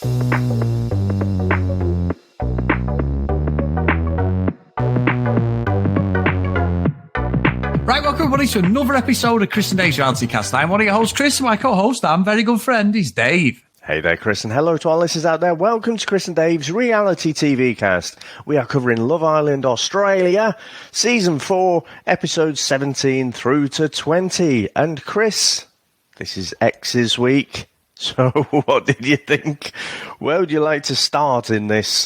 Right, welcome everybody to another episode of Chris and Dave's Reality Cast. I'm one of your hosts, Chris, and my co-host and very good friend is Dave. Hey there, Chris, and hello to our listeners out there. Welcome to Chris and Dave's Reality TV Cast. We are covering Love Island Australia, Season 4, Episodes 17 through to 20. And Chris, this is X's week, so what did you think? Where would you like to start in this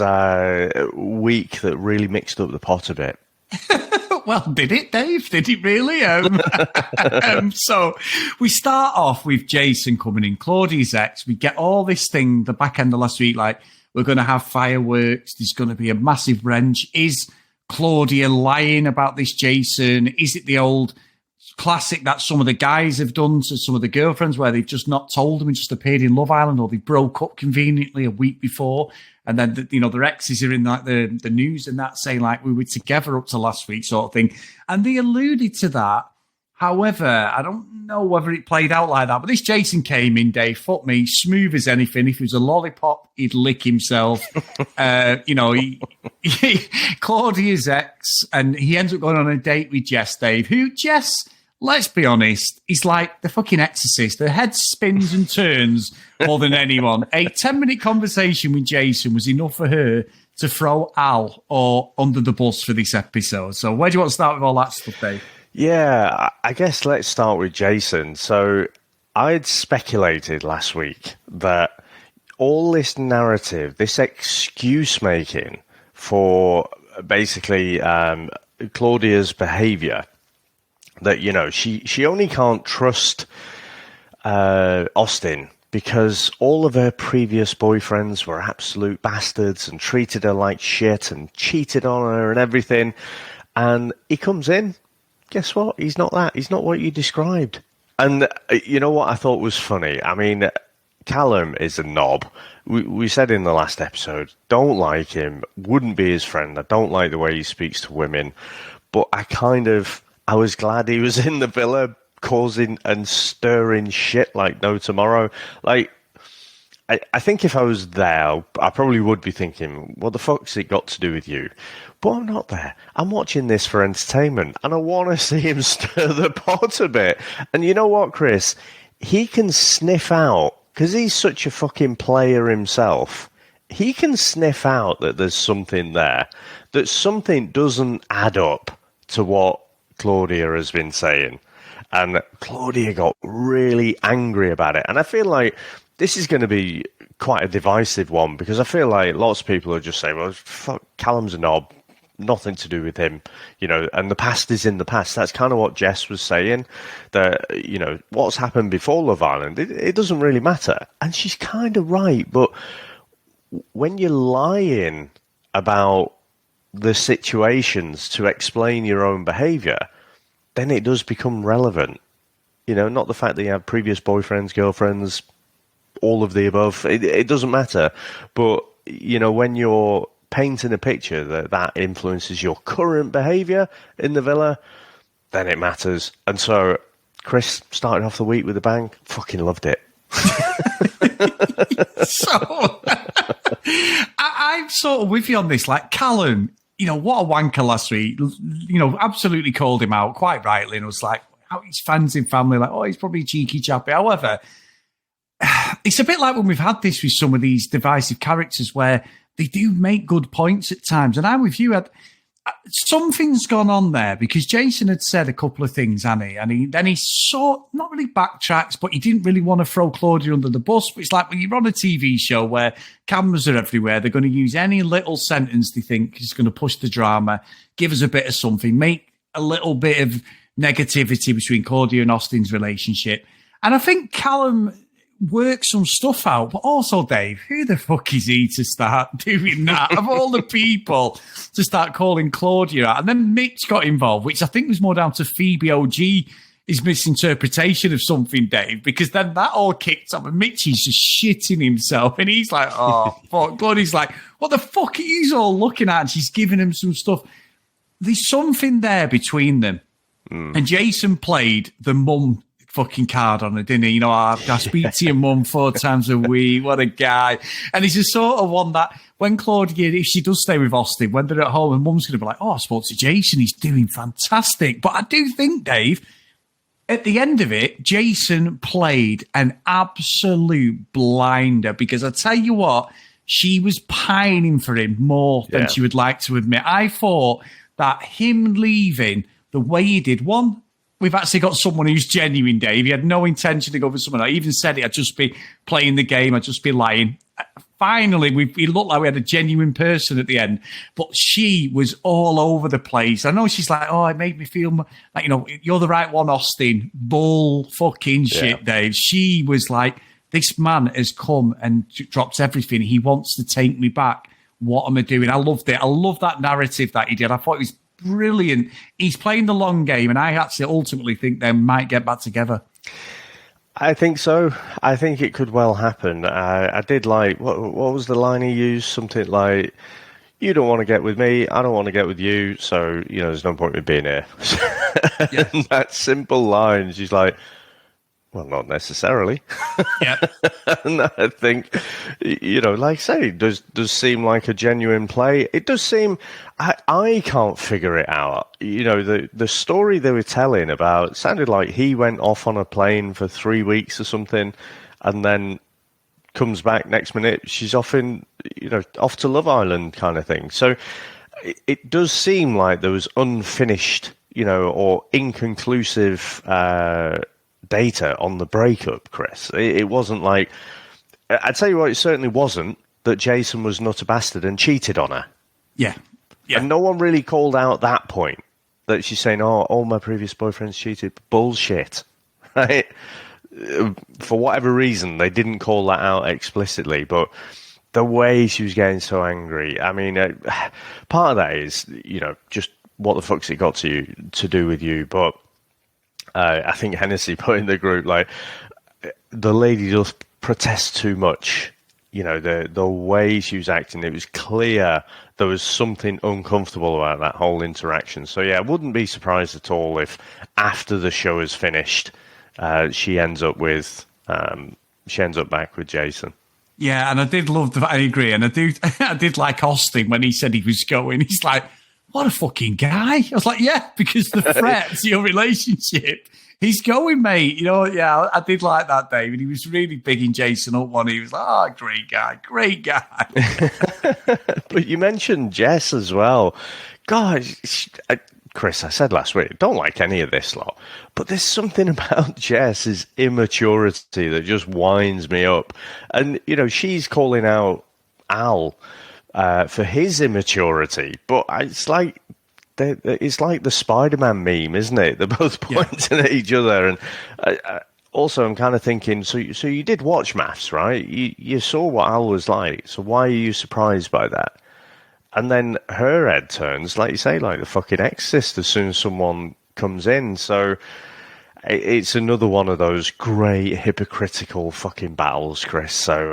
week that really mixed up the pot a bit? Well, did it, Dave? Did it really? So we start off with Jason coming in, Claudia's ex. We get all this thing, the back end of last week, like, we're going to have fireworks. There's going to be a massive wrench. Is Claudia lying about this Jason? Is it the old classic that some of the guys have done to some of the girlfriends where they've just not told them and just appeared in Love Island, or they broke up conveniently a week before? And then, their exes are in like the news and that, saying like we were together up to last week sort of thing. And they alluded to that. However, I don't know whether it played out like that. But this Jason came in, Dave, fuck me, smooth as anything. If he was a lollipop, he'd lick himself. Claudia's ex, and he ends up going on a date with Jess, Dave, who, Jess, let's be honest, he's like the fucking exorcist. The head spins and turns more than anyone. A 10-minute conversation with Jason was enough for her to throw Al or under the bus for this episode. So where do you want to start with all that stuff, Dave? Yeah, I guess let's start with Jason. So I'd speculated last week that all this narrative, this excuse making for basically Claudia's behaviour, that, she only can't trust Austin because all of her previous boyfriends were absolute bastards and treated her like shit and cheated on her and everything. And he comes in, guess what? He's not that. He's not what you described. And you know what I thought was funny? I mean, Callum is a knob. We said in the last episode, don't like him, wouldn't be his friend. I don't like the way he speaks to women. But I was glad he was in the villa causing and stirring shit like no tomorrow. Like, I think if I was there, I probably would be thinking, what the fuck's it got to do with you? But I'm not there. I'm watching this for entertainment, and I want to see him stir the pot a bit. And you know what, Chris? He can sniff out, because he's such a fucking player himself, he can sniff out that there's something there, that something doesn't add up to what Claudia has been saying. And Claudia got really angry about it. And I feel like this is going to be quite a divisive one, because I feel like lots of people are just saying, well, fuck, Callum's a knob, nothing to do with him, and the past is in the past. That's kind of what Jess was saying, that, what's happened before Love Island, it doesn't really matter. And she's kind of right. But when you're lying about the situations to explain your own behaviour, then it does become relevant. Not the fact that you have previous boyfriends, girlfriends, all of the above. It doesn't matter. But, when you're painting a picture that influences your current behaviour in the villa, then it matters. And so Chris started off the week with a bang. Fucking loved it. So I'm sort of with you on this. Like, Callum, what a wanker last week. Absolutely called him out quite rightly, and was like, how his fans and family, like, oh, he's probably a cheeky chappy. However, it's a bit like when we've had this with some of these divisive characters where they do make good points at times. And I'm with you. Something's gone on there, because Jason had said a couple of things, and he sort not really backtracks, but he didn't really want to throw Claudia under the bus. But it's like when you're on a TV show where cameras are everywhere, they're going to use any little sentence they think is going to push the drama, give us a bit of something, make a little bit of negativity between Claudia and Austin's relationship. And I think Callum work some stuff out. But also, Dave, who the fuck is he to start doing that? Of all the people to start calling Claudia out. And then Mitch got involved, which I think was more down to Phoebe OG, his misinterpretation of something, Dave, because then that all kicked off and Mitchie's just shitting himself. And he's like, oh, fuck. Claudia's like, what the fuck are you all looking at? And she's giving him some stuff. There's something there between them. And Jason played the mum fucking card on her, didn't he? You know, I speak to your mum 4 times a week. What a guy. And he's the sort of one that when Claudia, if she does stay with Austin, when they're at home, and mum's going to be like, oh, I spoke to Jason. He's doing fantastic. But I do think, Dave, at the end of it, Jason played an absolute blinder because I tell you what, she was pining for him more than she would like to admit. I thought that him leaving the way he did, one, we've actually got someone who's genuine, Dave. He had no intention to go for someone. I even said it, I'd just be playing the game, I'd just be lying. Finally, we looked like we had a genuine person at the end, but she was all over the place. I know she's like, oh, it made me feel like, you know, you're the right one, Austin. Bull fucking shit, Dave. She was like, this man has come and dropped everything. He wants to take me back. What am I doing? I loved it. I love that narrative that he did. I thought it was brilliant. He's playing the long game, and I actually ultimately think they might get back together. I think so. I think it could well happen. I did like, what was the line he used? Something like, you don't want to get with me, I don't want to get with you, so, you know, there's no point in being here. Yeah. And that simple line, she's like, well, not necessarily. Yeah. And I think, you know, like I say, it does seem like a genuine play. It does seem, I can't figure it out. You know, the story they were telling about sounded like he went off on a plane for 3 weeks or something, and then comes back next minute. She's off off to Love Island kind of thing. So it does seem like there was unfinished, you know, or inconclusive data on the breakup, Chris. It wasn't like, I'd tell you what, it certainly wasn't that Jason was not a bastard and cheated on her. Yeah. Yeah. And no one really called out that point, that she's saying, oh, all my previous boyfriends cheated. Bullshit. Right? For whatever reason, they didn't call that out explicitly, but the way she was getting so angry, I mean, part of that is, you know, just what the fuck's it got to do with you? But I think Hennessy put in the group, like, the lady just protests too much. You know, the way she was acting, it was clear there was something uncomfortable about that whole interaction. So, yeah, I wouldn't be surprised at all if after the show is finished, she ends up back with Jason. Yeah, and I did love that. I agree. And I did like Austin when he said he was going. He's like, what a fucking guy. I was like, yeah, because the threat to your relationship, he's going, mate. You know, yeah, I did like that, David. He was really bigging Jason up one. He was like, oh, great guy. But you mentioned Jess as well. God, Chris, I said last week, don't like any of this lot. But there's something about Jess's immaturity that just winds me up. And, you know, she's calling out Al for his immaturity, but it's like the Spider-Man meme, isn't it? They're both pointing at each other, and also I'm kind of thinking, so you did watch Maths, right? You saw what Al was like, so why are you surprised by that? And then her head turns, like you say, like the fucking Exorcist as soon as someone comes in. So it's another one of those great hypocritical fucking battles, Chris. So,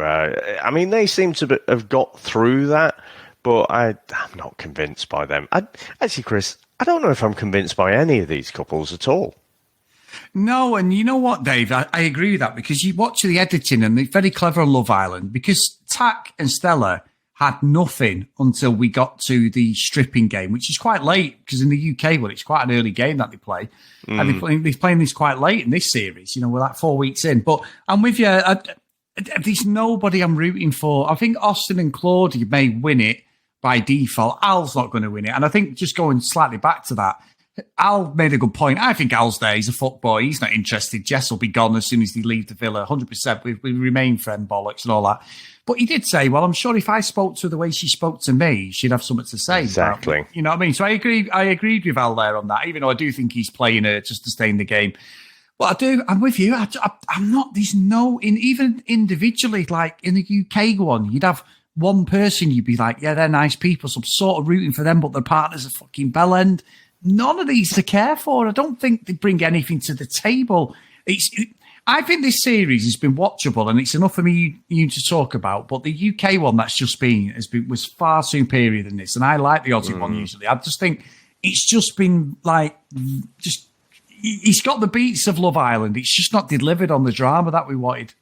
I mean, they seem to have got through that, but I'm not convinced by them. Actually, Chris, I don't know if I'm convinced by any of these couples at all. No, and you know what, Dave? I agree with that, because you watch the editing and it's very clever on Love Island, because Tak and Stella had nothing until we got to the stripping game, which is quite late, because in the UK, well, it's quite an early game that they play. And they're playing this quite late in this series. You know, we're like 4 weeks in. But I'm with you. There's nobody I'm rooting for. I think Austin and Claudia may win it by default. Al's not going to win it. And I think, just going slightly back to that, Al made a good point. I think Al's there. He's a fuckboy. He's not interested. Jess will be gone as soon as they leave the villa. 100%. We remain friend bollocks and all that. But he did say, well, I'm sure if I spoke to her the way she spoke to me, she'd have something to say. Exactly. About, you know what I mean? So I agreed with Al there on that, even though I do think he's playing her just to stay in the game. But I'm with you. I'm not, even individually, like in the UK one, you'd have one person, you'd be like, yeah, they're nice people, so I'm sort of rooting for them, but their partner's a fucking bell end. None of these to care for. I don't think they bring anything to the table. I think this series has been watchable, and it's enough for you to talk about. But the UK one that's just was far superior than this, and I like the Aussie one usually. I just think it's just been like, he's got the beats of Love Island. It's just not delivered on the drama that we wanted.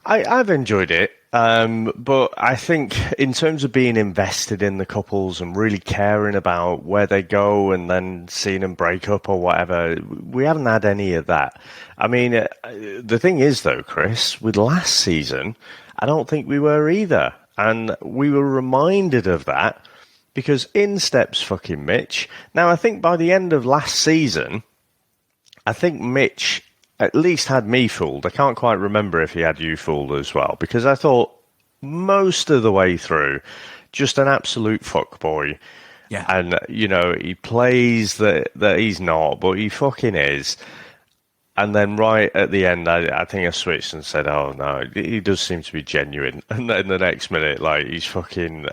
I've enjoyed it, but I think in terms of being invested in the couples and really caring about where they go and then seeing them break up or whatever, we haven't had any of that. I mean, the thing is, though, Chris, with last season, I don't think we were either. And we were reminded of that because in steps fucking Mitch. Now, I think by the end of last season, I think Mitch at least had me fooled. I can't quite remember if he had you fooled as well, because I thought most of the way through, just an absolute fuckboy. Yeah. And, you know, he plays that he's not, but he fucking is. And then right at the end, I think I switched and said, oh, no, he does seem to be genuine. And then the next minute, like, he's fucking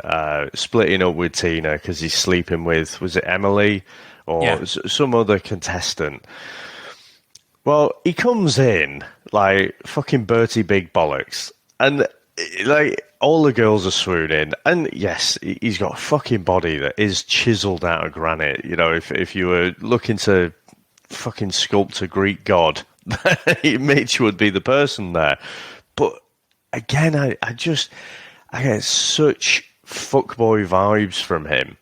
splitting up with Tina because he's sleeping with, was it Emily or some other contestant? Well, he comes in like fucking Bertie Big Bollocks, and like all the girls are swooning. And yes, he's got a fucking body that is chiseled out of granite. You know, if you were looking to fucking sculpt a Greek god, Mitch would be the person there. But again, I get such fuckboy vibes from him,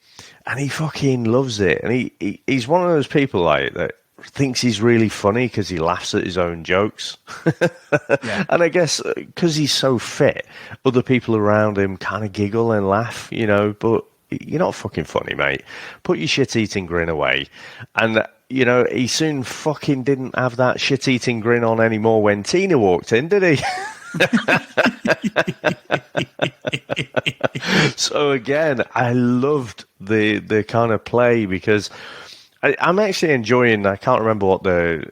and he fucking loves it. And he's one of those people like that thinks he's really funny because he laughs at his own jokes. And I guess because he's so fit, other people around him kind of giggle and laugh, you know, but you're not fucking funny, mate. Put your shit-eating grin away. And, you know, he soon fucking didn't have that shit-eating grin on anymore when Tina walked in, did he? So again, I loved the kind of play because I'm actually enjoying. I can't remember what the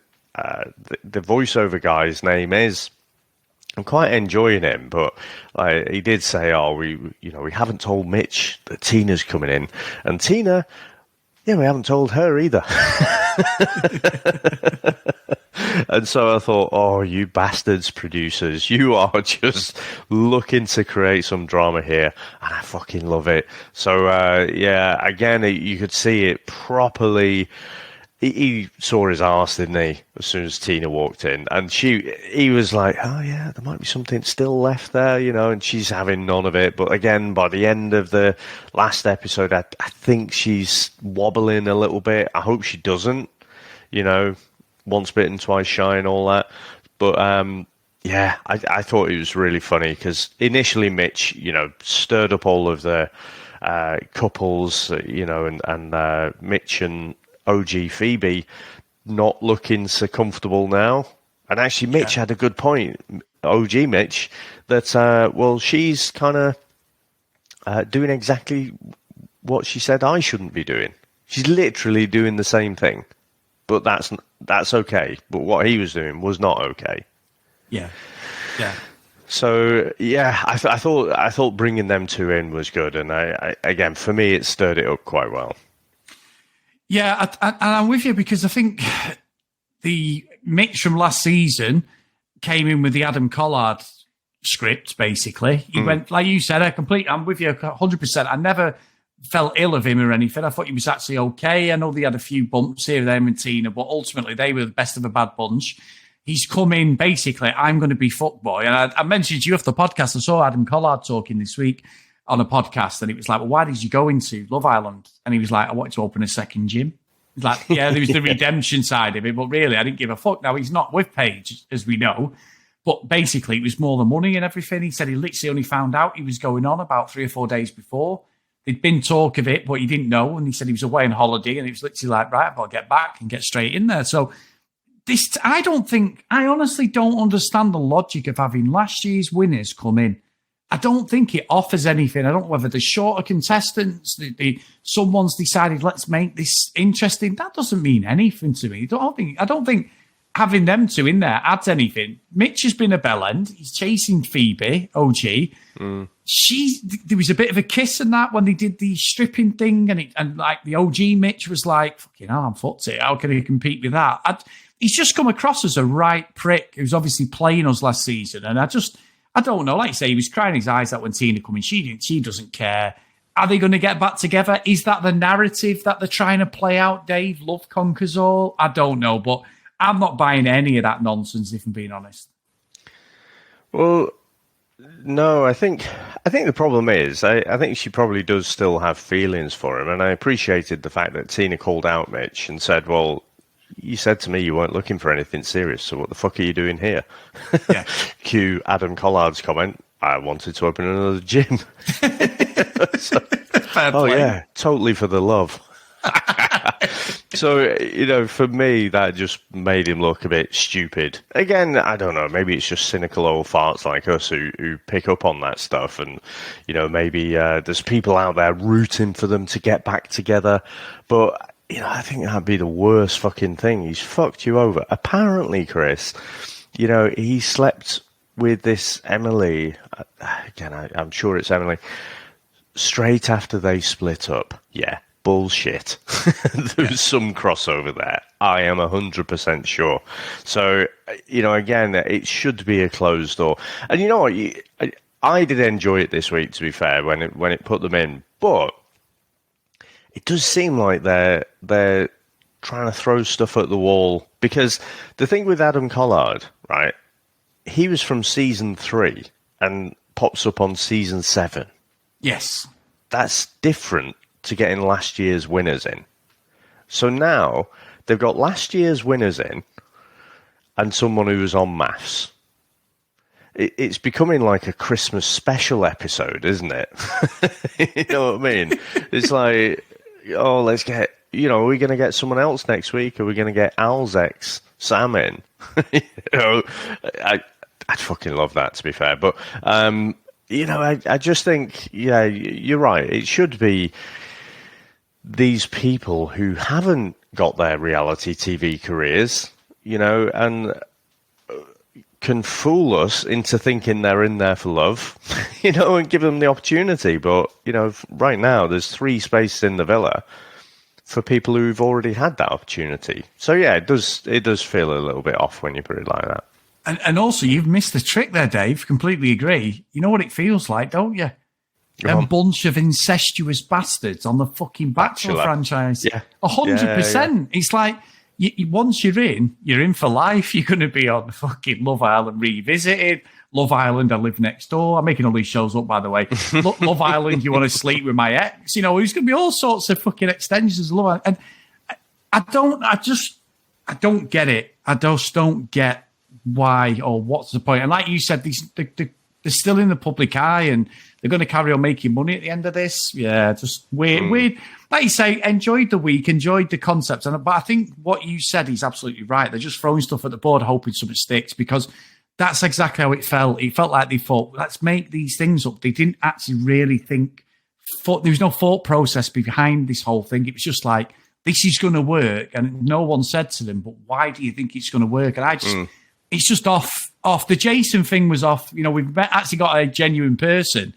voiceover guy's name is. I'm quite enjoying him, but he did say, "Oh, we haven't told Mitch that Tina's coming in," and Tina, we haven't told her either. And so I thought, oh, you bastards producers, you are just looking to create some drama here, and I fucking love it. So, again, you could see it properly. He saw his arse, didn't he, as soon as Tina walked in, and he was like, oh, yeah, there might be something still left there, you know, and she's having none of it. But again, by the end of the last episode, I think she's wobbling a little bit. I hope she doesn't, you know, once bitten, twice shy and all that. But, I thought it was really funny because initially Mitch, you know, stirred up all of the couples, you know, and Mitch and OG Phoebe not looking so comfortable now. And actually Mitch had a good point, OG Mitch, that, she's kind of doing exactly what she said I shouldn't be doing. She's literally doing the same thing. But that's okay. But what he was doing was not okay. Yeah. So I thought bringing them two in was good, and I again, for me, it stirred it up quite well. Yeah, and I'm with you because I think the Mitch from last season came in with the Adam Collard script. Basically, he went like you said. I'm with you 100%. I never felt ill of him or anything. I thought he was actually okay. I know they had a few bumps here, them and Tina, but ultimately they were the best of a bad bunch. He's come in basically, I'm going to be fuckboy. And I mentioned you off the podcast. I saw Adam Collard talking this week on a podcast, and it was like, well, why did you go into Love Island? And he was like, I wanted to open a second gym. He's like, yeah, there was the redemption side of it, but really, I didn't give a fuck. Now, he's not with Paige, as we know, but basically it was more the money and everything. He said he literally only found out he was going on about 3 or 4 days before. There'd been talk of it, but he didn't know. And he said he was away on holiday, and it was literally like, right, I've got to get back and get straight in there. So I honestly don't understand the logic of having last year's winners come in. I don't think it offers anything. I don't know whether the shorter contestants, someone's decided, let's make this interesting. That doesn't mean anything to me. I don't think having them two in there adds anything. Mitch has been a bellend. He's chasing Phoebe, OG. There was a bit of a kiss in that when they did the stripping thing, and like the OG Mitch was like, fucking hell, I'm fucked it. How can he compete with that? He's just come across as a right prick who's obviously playing us last season. And I don't know. Like you say, he was crying his eyes out when Tina come in. She doesn't care. Are they going to get back together? Is that the narrative that they're trying to play out, Dave? Love conquers all? I don't know, but I'm not buying any of that nonsense, if I'm being honest. Well, no, I think the problem is, I think she probably does still have feelings for him, and I appreciated the fact that Tina called out Mitch and said, well, you said to me you weren't looking for anything serious, so what the fuck are you doing here? Yeah. Cue Adam Collard's comment, I wanted to open another gym. So, yeah, totally for the love. So, for me, that just made him look a bit stupid. Again, I don't know, maybe it's just cynical old farts like us who pick up on that stuff. And, maybe there's people out there rooting for them to get back together. But, I think that'd be the worst fucking thing. He's fucked you over. Apparently, Chris, he slept with this Emily. Again, I'm sure it's Emily. Straight after they split up. Yeah. Bullshit. There's some crossover there. I am 100% sure. So, again, it should be a closed door. And you know what? I did enjoy it this week, to be fair, when it put them in. But it does seem like they're trying to throw stuff at the wall. Because the thing with Adam Collard, right, he was from season 3 and pops up on season 7. Yes. That's different to getting last year's winners in. So now they've got last year's winners in and someone who was on maths. It's becoming like a Christmas special episode, isn't it? You know what I mean? It's like, let's get, are we going to get someone else next week? Are we going to get Al's ex, Sam, in? I'd fucking love that, to be fair. But, I just think, yeah, you're right. It should be these people who haven't got their reality TV careers, and can fool us into thinking they're in there for love, and give them the opportunity. But, right now there's 3 spaces in the villa for people who've already had that opportunity. So, yeah, it does feel a little bit off when you put it like that. And also, you've missed the trick there, Dave. Completely agree. You know what it feels like, don't you? A bunch of incestuous bastards on the fucking Bachelor franchise. Yeah. 100%. Yeah. It's like, once you're in for life. You're going to be on fucking Love Island Revisited, Love Island, I Live Next Door. I'm making all these shows up, by the way. Love Island, You Want to Sleep With My Ex. There's going to be all sorts of fucking extensions of Love Island. And I don't get it. I just don't get why or what's the point. And like you said, they're still in the public eye and they're going to carry on making money at the end of this. Yeah, just weird. Like you say, enjoyed the week, enjoyed the concept. But I think what you said is absolutely right. They're just throwing stuff at the board, hoping something sticks, because that's exactly how it felt. It felt like they thought, let's make these things up. They didn't actually really think. There was no thought process behind this whole thing. It was just like, this is going to work. And no one said to them, but why do you think it's going to work? And it's just off. The Jason thing was off. We've actually got a genuine person.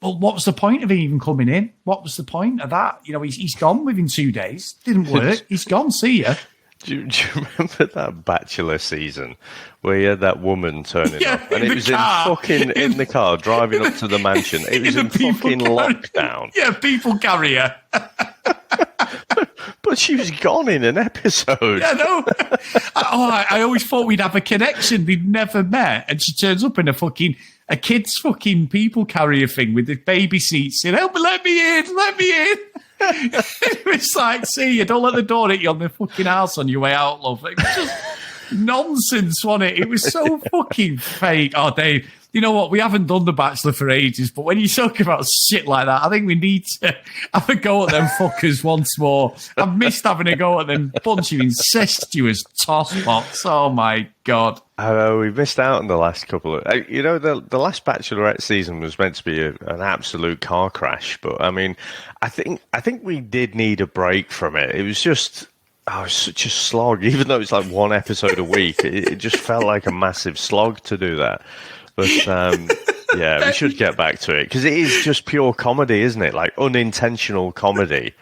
But what was the point of him even coming in? What was the point of that? He's gone within 2 days. Didn't work. He's gone. See ya. Do you remember that Bachelor season where you had that woman turning up? And it was in the car, driving up to the mansion. It was in fucking lockdown. Yeah, people carrier. But she was gone in an episode. Yeah, no. I always thought we'd have a connection. We'd never met. And she turns up in a kid's fucking people carrier thing with the baby seats. Let me in. It was like, see, you don't let the door hit you on the fucking house on your way out, love. It was just nonsense, wasn't it? It was so fucking fake. Oh, Dave, you know what? We haven't done The Bachelor for ages, but when you talk about shit like that, I think we need to have a go at them fuckers once more. I've missed having a go at them bunch of incestuous tosspots. Oh, my God. I know, we missed out on the last couple of... the last Bachelorette season was meant to be an absolute car crash, but, I mean, I think we did need a break from it. It was just... Oh, it was such a slog. Even though it's like one episode a week, it just felt like a massive slog to do that. But, yeah, we should get back to it, because it is just pure comedy, isn't it? Like, unintentional comedy.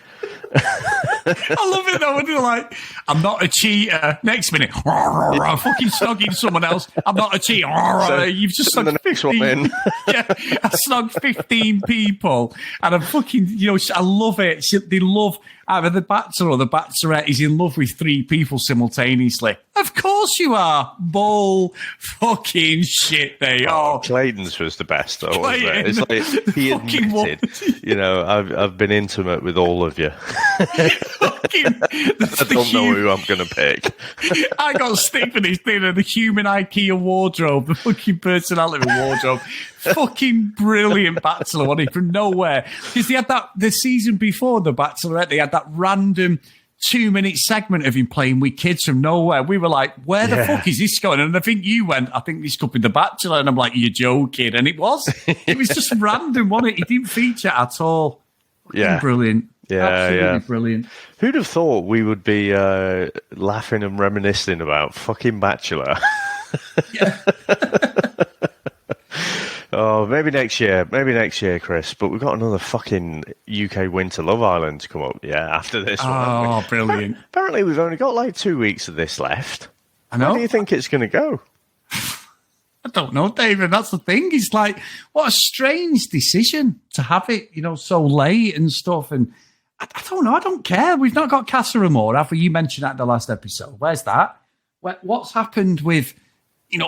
I love it though when you're like, I'm not a cheater. Next minute, I'm fucking snogging someone else. I'm not a cheater. You've just the Mix one in. Yeah, I snogged 15 people, and I'm fucking, I love it. They love either the Bachelor or the Bachelorette is in love with 3 people simultaneously. Of course you are. Bull fucking shit, they are. Clayton's was the best, though, wasn't it? It's like he admitted, I've been intimate with all of you. I don't know who I'm going to pick. I got stick for this thing, the human IKEA wardrobe, the fucking personality wardrobe. Fucking brilliant Bachelor, wasn't he? From nowhere. Because they had the season before the Bachelorette, they had that random 2-minute segment of him playing with kids from nowhere. We were like, where the fuck is this going? And I think you went, I think this could be the Bachelor. And I'm like, you're joking. And it was. It was just random, wasn't it? He didn't feature at all. Yeah. Brilliant. Yeah, absolutely brilliant. Who'd have thought we would be laughing and reminiscing about fucking Bachelor? Yeah. Oh, maybe next year, Chris. But we've got another fucking UK Winter Love Island to come up. Yeah, after this one. Oh, brilliant! Apparently, we've only got like 2 weeks of this left. I know. Where do you think it's going to go? I don't know, David. That's the thing. It's like, what a strange decision to have it, so late and stuff. And I don't know. I don't care. We've not got Casa Amor, have we? You mentioned that in the last episode. Where's that? What's happened with,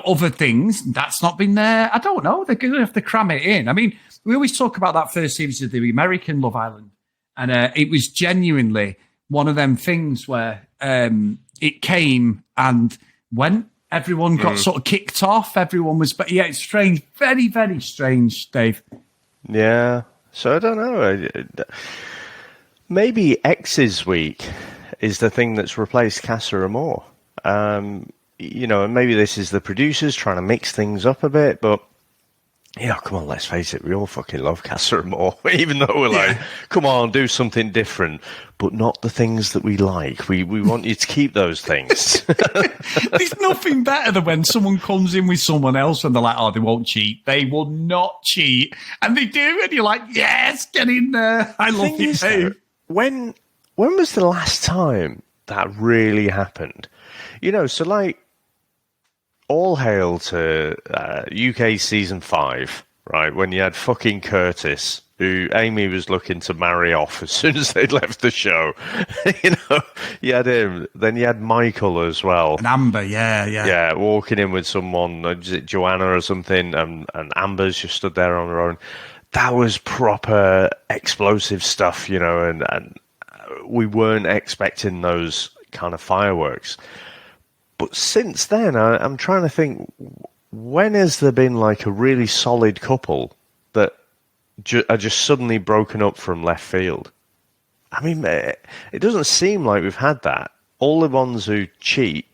other things? That's not been there. I don't know. They're going to have to cram it in. I mean, we always talk about that first series of the American Love Island. And it was genuinely one of them things where it came and went. Everyone got sort of kicked off. Everyone was, but yeah, it's strange. Very, very strange, Dave. Yeah. So I don't know. Maybe X's week is the thing that's replaced Casa Amor. And maybe this is the producers trying to mix things up a bit, but come on, let's face it, we all fucking love Casa Amor, even though we're like, come on, do something different, but not the things that we like. We want you to keep those things. There's nothing better than when someone comes in with someone else and they're like, oh, they won't cheat. They will not cheat. And they do, and you're like, yes, get in there. I love it, Dave. When was the last time that really happened? So like, all hail to UK season 5, right? When you had fucking Curtis, who Amy was looking to marry off as soon as they'd left the show. You had him. Then you had Michael as well. And Amber, yeah. Yeah, walking in with someone, is it Joanna or something? And Amber's just stood there on her own. That was proper explosive stuff, and we weren't expecting those kind of fireworks. But since then, I'm trying to think, when has there been like a really solid couple that are just suddenly broken up from left field? I mean, it doesn't seem like we've had that. All the ones who cheat,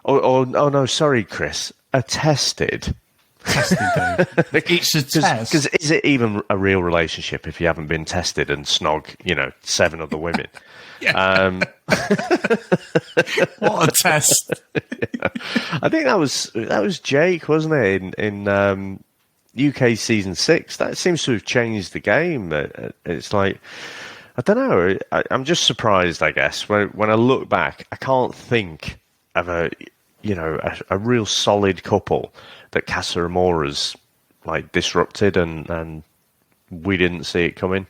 oh no, sorry, Chris, are tested. Tested, Dave. It's a test. Because is it even a real relationship if you haven't been tested and snog, 7 other women? Yeah. What a test! Yeah. I think that was Jake, wasn't it? In UK season 6, that seems to have changed the game. It's like, I don't know. I'm just surprised. I guess when I look back, I can't think of a real solid couple that Casa Amor has like disrupted and we didn't see it coming.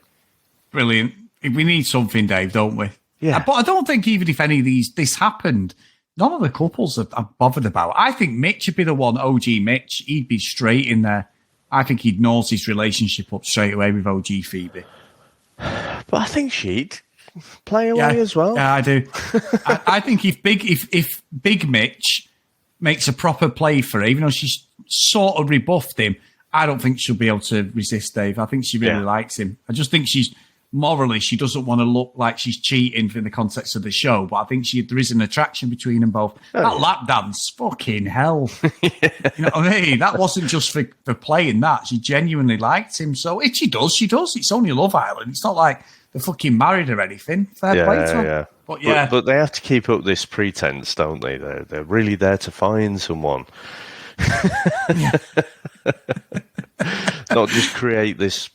Brilliant. We need something, Dave, don't we? Yeah. But I don't think even if any of this happened, none of the couples are bothered about. I think Mitch would be the one, OG Mitch. He'd be straight in there. I think he'd nose his relationship up straight away with OG Phoebe. But I think she'd play away as well. Yeah, I do. I think if Big Mitch makes a proper play for her, even though she's sort of rebuffed him, I don't think she'll be able to resist Dave. I think she really likes him. I just think morally, she doesn't want to look like she's cheating in the context of the show, but I think there is an attraction between them both. That lap dance, fucking hell. You know what I mean? That wasn't just for playing that. She genuinely liked him. So if she does, she does. It's only Love Island. It's not like they're fucking married or anything. Fair play to them. Yeah. But they have to keep up this pretense, don't they? They're really there to find someone. Not just create this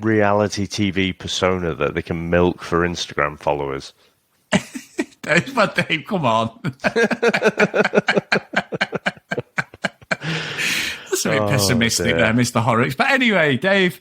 reality TV persona that they can milk for Instagram followers. Dave, come on. That's a bit pessimistic there, Mr. Horrocks. But anyway, Dave,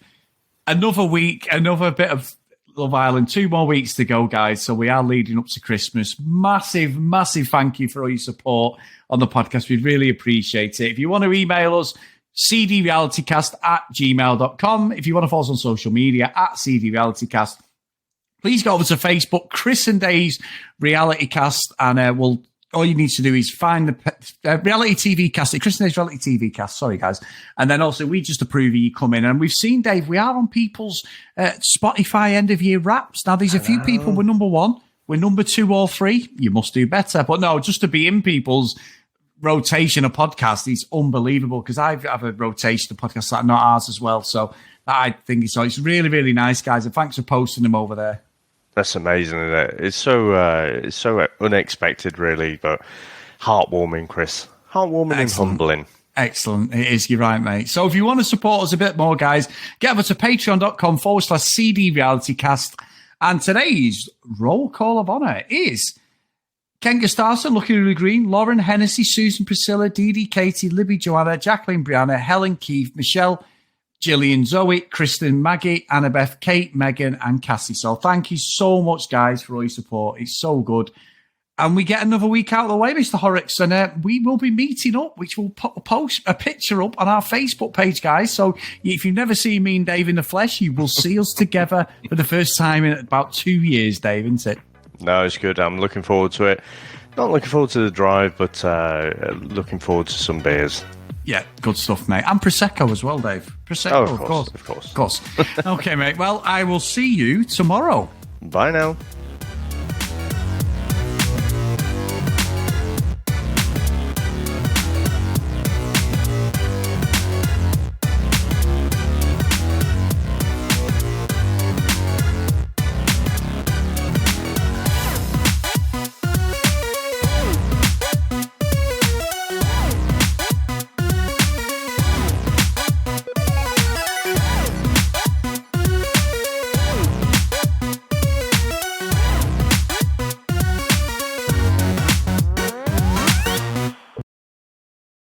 another week, another bit of Love Island. 2 more weeks to go, guys. So we are leading up to Christmas. Massive, massive thank you for all your support on the podcast. We really appreciate it. If you want to email us, cdrealitycast@gmail.com. If you want to follow us on social media, @cdrealitycast. Please go over to Facebook, Chris and Dave's Reality Cast, and all you need to do is find the Reality TV Cast, Chris and Dave's Reality TV Cast. Sorry, guys. And then also, we just approve you come in. And we've seen, Dave, we are on people's Spotify end-of-year wraps. Now, there's a few people, we're number 1, we're number 2 or 3. You must do better. But no, just to be in people's rotation of podcasts is unbelievable, because I have a rotation of podcasts that are not ours as well. So I think it's really, really nice, guys. And thanks for posting them over there. That's amazing, isn't it? It's so unexpected, really, but heartwarming, Chris. Heartwarming and humbling. Excellent. It is. You're right, mate. So if you want to support us a bit more, guys, get over to patreon.com/CD Realitycast. And today's roll call of honour is Ken Gustafson, Lucky Lulu Green, Lauren Hennessy, Susan Priscilla, Dee Dee, Katie, Libby, Joanna, Jacqueline, Brianna, Helen, Keith, Michelle, Gillian, Zoe, Kristen, Maggie, Annabeth, Kate, Megan, and Cassie. So thank you so much, guys, for all your support. It's so good. And we get another week out of the way, Mr. Horrocks, and we will be meeting up, which will post a picture up on our Facebook page, guys. So if you've never seen me and Dave in the flesh, you will see us together for the first time in about 2 years, Dave, isn't it? No, it's good. I'm looking forward to it. Not looking forward to the drive, but looking forward to some beers. Yeah, good stuff, mate. And Prosecco as well, Dave. Prosecco, of course. Okay, mate. Well, I will see you tomorrow. Bye now.